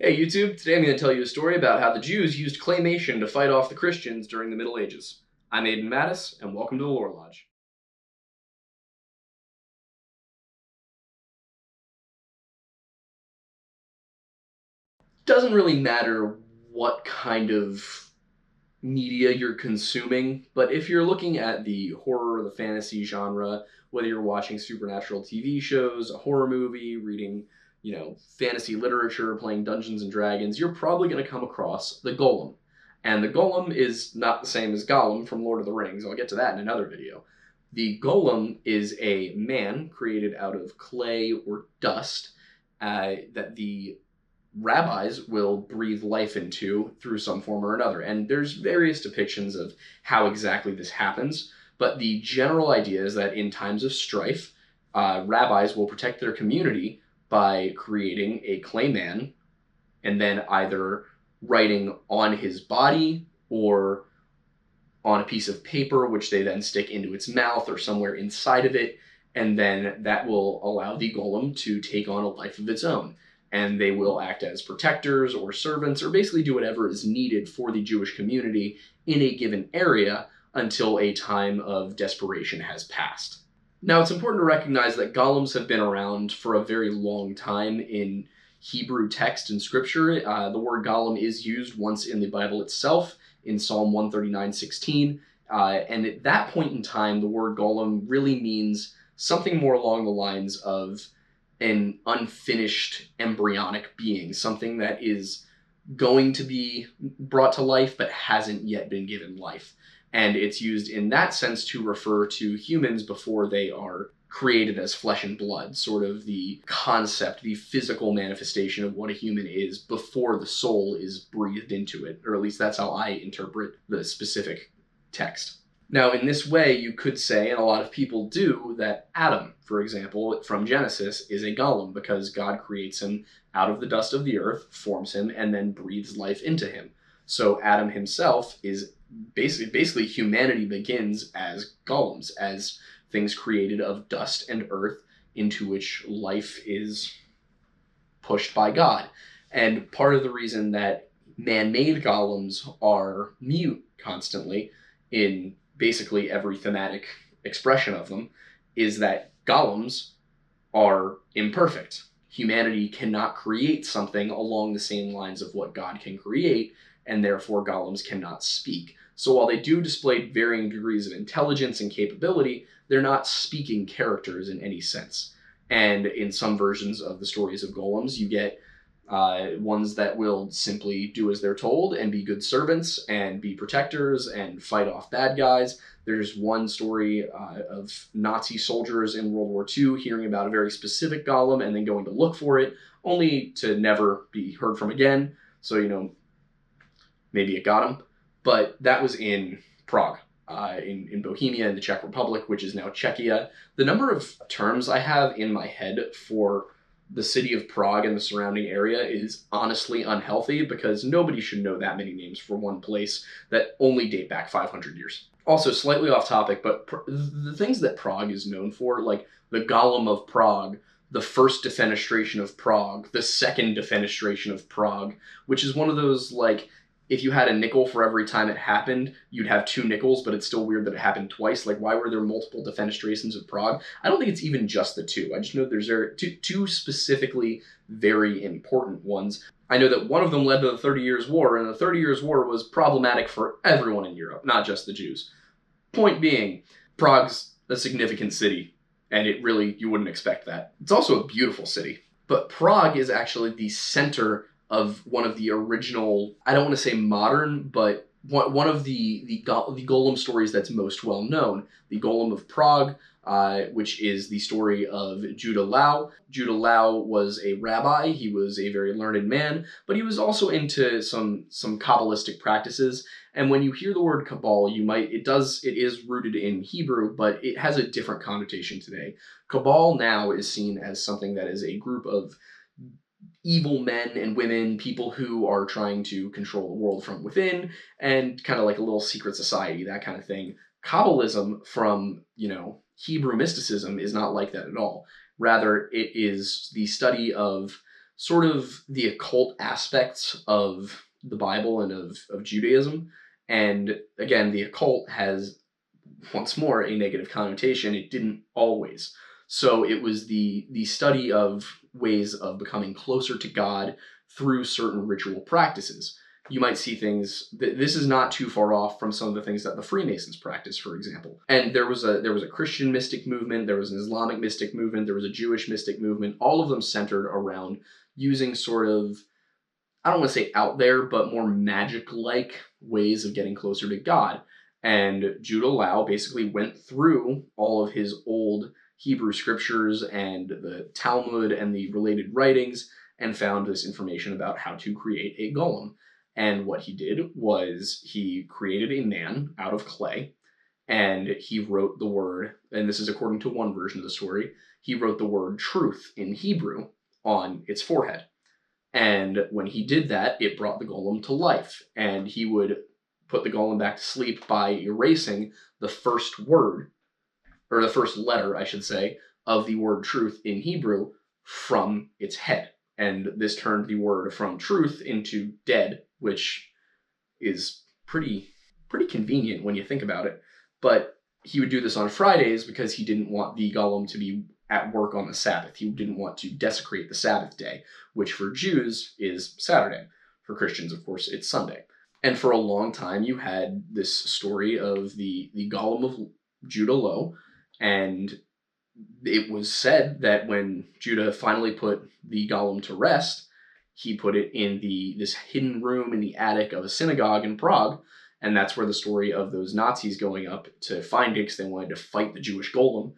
Hey YouTube, today I'm going to tell you a story about how the Jews used claymation to fight off the Christians during the Middle Ages. I'm Aiden Mattis, and welcome to the Lore Lodge. Doesn't really matter what kind of media you're consuming, but if you're looking at the horror or the fantasy genre, whether you're watching supernatural TV shows, a horror movie, reading, fantasy literature, playing Dungeons and Dragons, you're probably going to come across the Golem. And the Golem is not the same as Gollum from Lord of the Rings. I'll get to that in another video. The Golem is a man created out of clay or dust that the rabbis will breathe life into through some form or another. And there's various depictions of how exactly this happens, but the general idea is that in times of strife, rabbis will protect their community by creating a clay man and then either writing on his body or on a piece of paper, which they then stick into its mouth or somewhere inside of it, and then that will allow the golem to take on a life of its own. And they will act as protectors or servants or basically do whatever is needed for the Jewish community in a given area until a time of desperation has passed. Now, it's important to recognize that golems have been around for a very long time in Hebrew text and scripture. The word golem is used once in the Bible itself in Psalm 139:16. And at that point in time, the word golem really means something more along the lines of an unfinished embryonic being, something that is going to be brought to life but hasn't yet been given life. And it's used in that sense to refer to humans before they are created as flesh and blood, sort of the concept, the physical manifestation of what a human is before the soul is breathed into it, or at least that's how I interpret the specific text. Now, in this way, you could say, and a lot of people do, that Adam, for example, from Genesis, is a golem because God creates him out of the dust of the earth, forms him, and then breathes life into him. So Adam himself is basically humanity begins as golems, as things created of dust and earth into which life is pushed by God. And part of the reason that man-made golems are mute constantly in basically every thematic expression of them is that golems are imperfect. Humanity cannot create something along the same lines of what God can create, and therefore golems cannot speak. So while they do display varying degrees of intelligence and capability, they're not speaking characters in any sense. And in some versions of the stories of golems, you get ones that will simply do as they're told and be good servants and be protectors and fight off bad guys. There's one story of Nazi soldiers in World War II hearing about a very specific golem and then going to look for it, only to never be heard from again. So, maybe it got him. But that was in Prague, in Bohemia, in the Czech Republic, which is now Czechia. The number of terms I have in my head for the city of Prague and the surrounding area is honestly unhealthy because nobody should know that many names for one place that only date back 500 years. Also, slightly off topic, but the things that Prague is known for, like the Golem of Prague, the first defenestration of Prague, the second defenestration of Prague, which is one of those, like, if you had a nickel for every time it happened, you'd have two nickels, but it's still weird that it happened twice. Like, why were there multiple defenestrations of Prague? I don't think it's even just the two. I just know there's two specifically very important ones. I know that one of them led to the 30 Years' War, and the 30 Years' War was problematic for everyone in Europe, not just the Jews. Point being, Prague's a significant city, and you wouldn't expect that. It's also a beautiful city. But Prague is actually the center of one of the original, I don't want to say modern, but one of the Golem stories that's most well known, the Golem of Prague, which is the story of Judah Lau. Judah Lau was a rabbi. He was a very learned man, but he was also into some Kabbalistic practices. And when you hear the word Cabal, it is rooted in Hebrew, but it has a different connotation today. Cabal now is seen as something that is a group of evil men and women, people who are trying to control the world from within, and kind of like a little secret society, that kind of thing. Kabbalism from, Hebrew mysticism is not like that at all. Rather, it is the study of sort of the occult aspects of the Bible and of Judaism. And again, the occult has, once more, a negative connotation. It didn't always. So it was the study of ways of becoming closer to God through certain ritual practices. You might see things this is not too far off from some of the things that the Freemasons practice, for example. And there was a Christian mystic movement, there was an Islamic mystic movement, there was a Jewish mystic movement, all of them centered around using sort of, I don't want to say out there, but more magic-like ways of getting closer to God. And Judah Lau basically went through all of his old Hebrew scriptures and the Talmud and the related writings and found this information about how to create a golem. And what he did was he created a man out of clay, and he wrote the word, and this is according to one version of the story, he wrote the word truth in Hebrew on its forehead. And when he did that, it brought the golem to life. And he would put the golem back to sleep by erasing the first word, or the first letter, I should say, of the word truth in Hebrew from its head. And this turned the word from truth into dead, which is pretty convenient when you think about it. But he would do this on Fridays because he didn't want the golem to be at work on the Sabbath. He didn't want to desecrate the Sabbath day, which for Jews is Saturday. For Christians, of course, it's Sunday. And for a long time, you had this story of the Golem of Judah Lo, and it was said that when Judah finally put the Golem to rest, he put it in this hidden room in the attic of a synagogue in Prague, and that's where the story of those Nazis going up to find it because they wanted to fight the Jewish Golem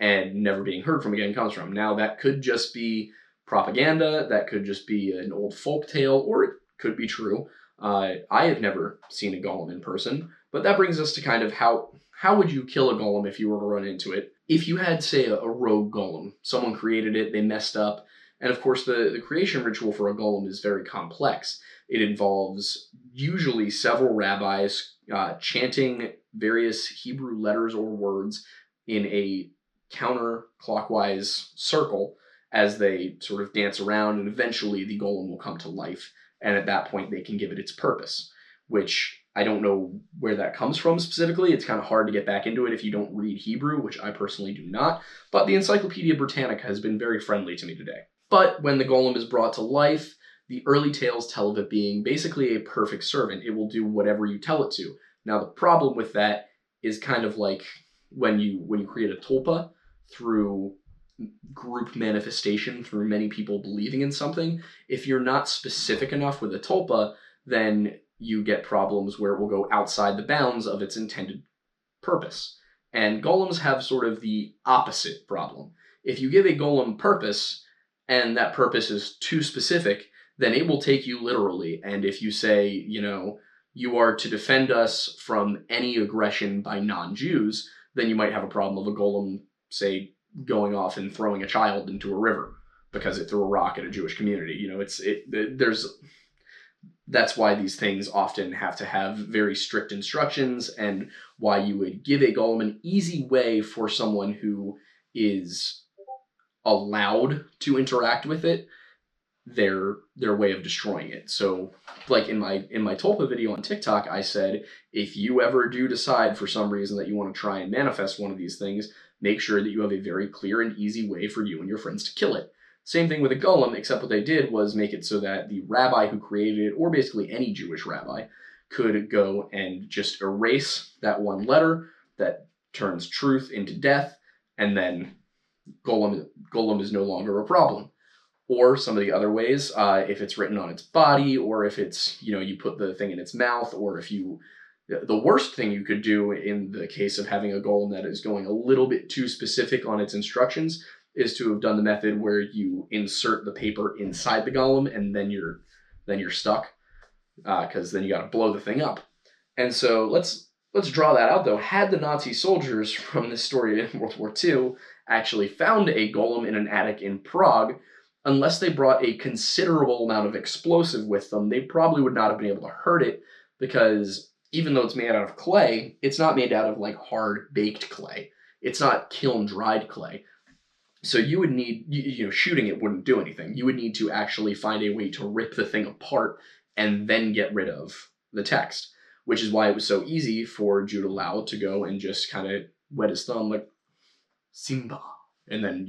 and never being heard from again comes from. Now, that could just be propaganda, that could just be an old folk tale, or it could be true. I have never seen a golem in person, but that brings us to kind of how would you kill a golem if you were to run into it? If you had, say, a rogue golem, someone created it, they messed up, and of course the creation ritual for a golem is very complex. It involves usually several rabbis chanting various Hebrew letters or words in a counterclockwise circle as they sort of dance around, and eventually the golem will come to life, and at that point they can give it its purpose, which I don't know where that comes from specifically. It's kind of hard to get back into it if you don't read Hebrew, which I personally do not, but the Encyclopedia Britannica has been very friendly to me today. But when the golem is brought to life, the early tales tell of it being basically a perfect servant. It will do whatever you tell it to. Now, the problem with that is kind of like when you create a tulpa through group manifestation, through many people believing in something. If you're not specific enough with a tulpa, then you get problems where it will go outside the bounds of its intended purpose. And golems have sort of the opposite problem. If you give a golem purpose, and that purpose is too specific, then it will take you literally. And if you say, you are to defend us from any aggression by non-Jews, then you might have a problem of a golem, say, going off and throwing a child into a river because it threw a rock at a Jewish community. That's why these things often have to have very strict instructions, and why you would give a golem an easy way for someone who is allowed to interact with it, their way of destroying it. So like in my Tulpa video on TikTok, I said, if you ever do decide for some reason that you want to try and manifest one of these things, make sure that you have a very clear and easy way for you and your friends to kill it. Same thing with a golem, except what they did was make it so that the rabbi who created it, or basically any Jewish rabbi, could go and just erase that one letter that turns truth into death, and then golem is no longer a problem. Or some of the other ways, if it's written on its body, or if it's, you put the thing in its mouth, or if you... The worst thing you could do in the case of having a golem that is going a little bit too specific on its instructions is to have done the method where you insert the paper inside the golem, and then you're stuck, because then you got to blow the thing up. And so let's draw that out, though. Had the Nazi soldiers from this story in World War II actually found a golem in an attic in Prague, unless they brought a considerable amount of explosive with them, they probably would not have been able to hurt it, because even though it's made out of clay, it's not made out of like hard baked clay. It's not kiln dried clay. So you would need, shooting it wouldn't do anything. You would need to actually find a way to rip the thing apart and then get rid of the text, which is why it was so easy for Jude Law to go and just kind of wet his thumb like, Simba. And then,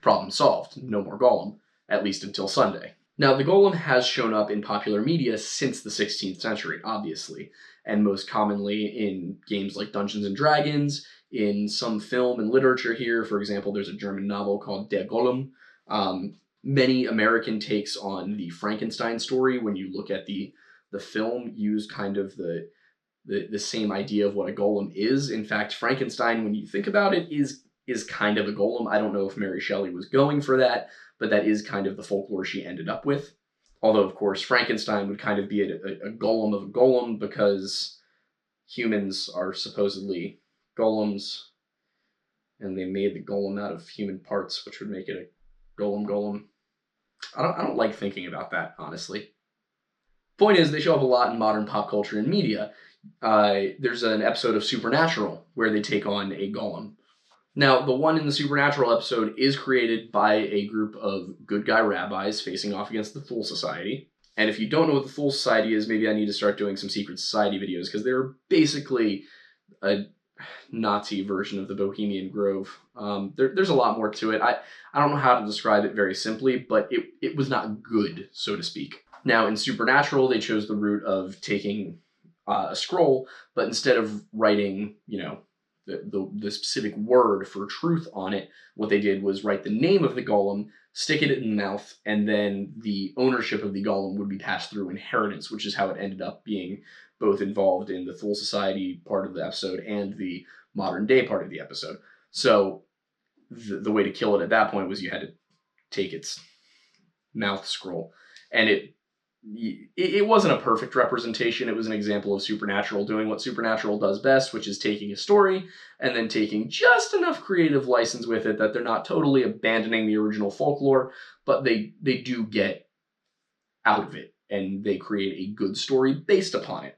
problem solved. No more Golem, at least until Sunday. Now, the Golem has shown up in popular media since the 16th century, obviously, and most commonly in games like Dungeons and Dragons, in some film and literature here. For example, there's a German novel called Der Golem. Many American takes on the Frankenstein story, when you look at the film, use kind of the same idea of what a golem is. In fact, Frankenstein, when you think about it, is kind of a golem. I don't know if Mary Shelley was going for that, but that is kind of the folklore she ended up with. Although, of course, Frankenstein would kind of be a golem of a golem, because humans are supposedly golems, and they made the golem out of human parts, which would make it a golem. I don't like thinking about that, honestly. Point is, they show up a lot in modern pop culture and media. There's an episode of Supernatural where they take on a golem. Now, the one in the Supernatural episode is created by a group of good guy rabbis facing off against the Thule Society. And if you don't know what the Thule Society is, maybe I need to start doing some Secret Society videos, because they're basically a Nazi version of the Bohemian Grove. There's a lot more to it. I don't know how to describe it very simply, but it was not good, so to speak. Now, in Supernatural, they chose the route of taking a scroll, but instead of writing, the specific word for truth on it, what they did was write the name of the golem, stick it in the mouth, and then the ownership of the golem would be passed through inheritance, which is how it ended up being both involved in the Thule Society part of the episode and the modern day part of the episode. So the way to kill it at that point was you had to take its mouth scroll. And it wasn't a perfect representation. It was an example of Supernatural doing what Supernatural does best, which is taking a story and then taking just enough creative license with it that they're not totally abandoning the original folklore, but they do get out of it, and they create a good story based upon it.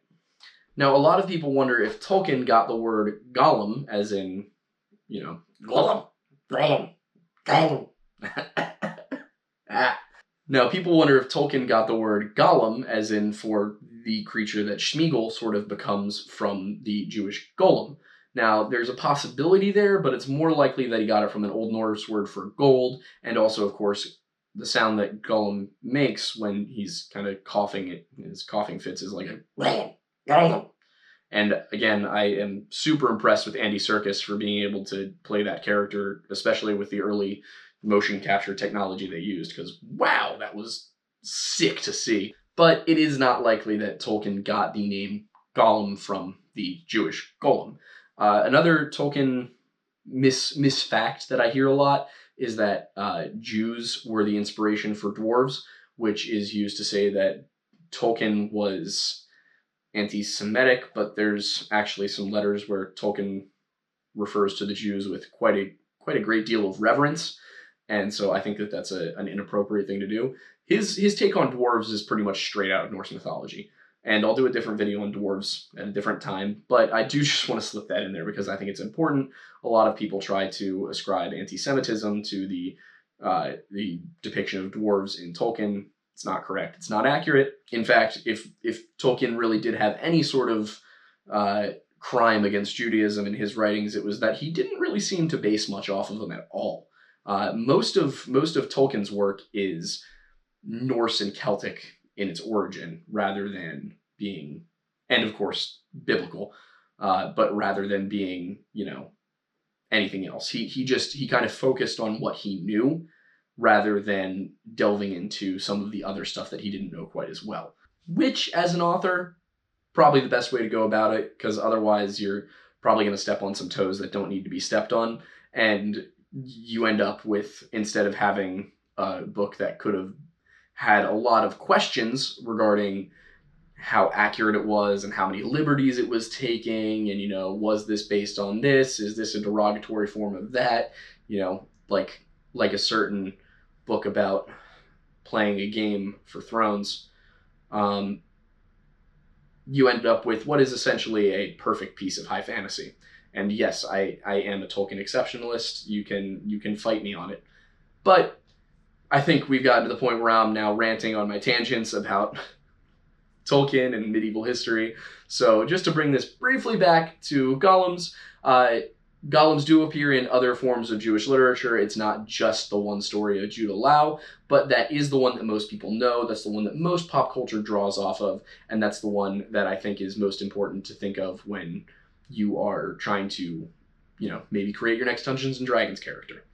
Now, a lot of people wonder if Tolkien got the word golem, as in, golem. Now, people wonder if Tolkien got the word golem, as in for the creature that Smeagol sort of becomes from the Jewish golem. Now, there's a possibility there, but it's more likely that he got it from an Old Norse word for gold, and also, of course, the sound that Golem makes when he's kind of coughing, his coughing fits is like a golem. And again, I am super impressed with Andy Serkis for being able to play that character, especially with the early motion capture technology they used, because wow, that was sick to see. But it is not likely that Tolkien got the name Golem from the Jewish golem. Another Tolkien misfact that I hear a lot is that Jews were the inspiration for dwarves, which is used to say that Tolkien was anti-Semitic, but there's actually some letters where Tolkien refers to the Jews with quite a great deal of reverence, and so I think that that's an inappropriate thing to do. His take on dwarves is pretty much straight out of Norse mythology, and I'll do a different video on dwarves at a different time, but I do just want to slip that in there because I think it's important. A lot of people try to ascribe anti-Semitism to the depiction of dwarves in Tolkien. It's not correct. It's not accurate. In fact, if Tolkien really did have any sort of crime against Judaism in his writings, it was that he didn't really seem to base much off of them at all. Most of Tolkien's work is Norse and Celtic in its origin, rather than being, and of course, biblical, but rather than being, anything else. He kind of focused on what he knew, rather than delving into some of the other stuff that he didn't know quite as well. Which, as an author, probably the best way to go about it, because otherwise you're probably going to step on some toes that don't need to be stepped on, and you end up with, instead of having a book that could have had a lot of questions regarding how accurate it was and how many liberties it was taking, and, was this based on this? Is this a derogatory form of that? Like a certain book about playing a game for Thrones, you end up with what is essentially a perfect piece of high fantasy. And yes, I am a Tolkien exceptionalist. You can fight me on it. But I think we've gotten to the point where I'm now ranting on my tangents about Tolkien and medieval history. So just to bring this briefly back to Golems, Golems do appear in other forms of Jewish literature. It's not just the one story of Judah Lau, but that is the one that most people know. That's the one that most pop culture draws off of, and that's the one that I think is most important to think of when you are trying to, maybe create your next Dungeons and Dragons character.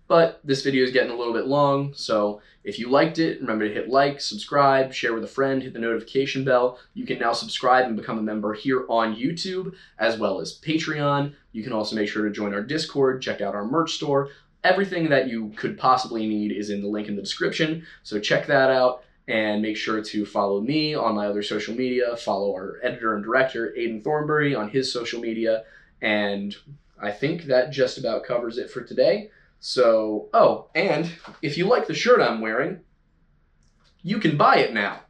But this video is getting a little bit long, so if you liked it, remember to hit like, subscribe, share with a friend, hit the notification bell. You can now subscribe and become a member here on YouTube, as well as Patreon. You can also make sure to join our Discord, check out our merch store. Everything that you could possibly need is in the link in the description, so check that out. And make sure to follow me on my other social media, follow our editor and director, Aidan Thornbury, on his social media, and I think that just about covers it for today. So, oh, and if you like the shirt I'm wearing, you can buy it now.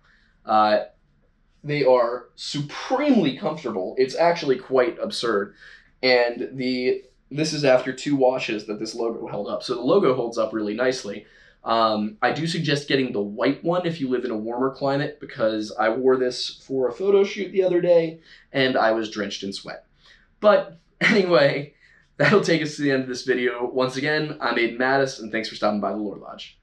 They are supremely comfortable. It's actually quite absurd. And this is after 2 washes that this logo held up. So the logo holds up really nicely. I do suggest getting the white one if you live in a warmer climate, because I wore this for a photo shoot the other day and I was drenched in sweat. But anyway, that'll take us to the end of this video. Once again, I'm Aidan Mattis, and thanks for stopping by the Lore Lodge.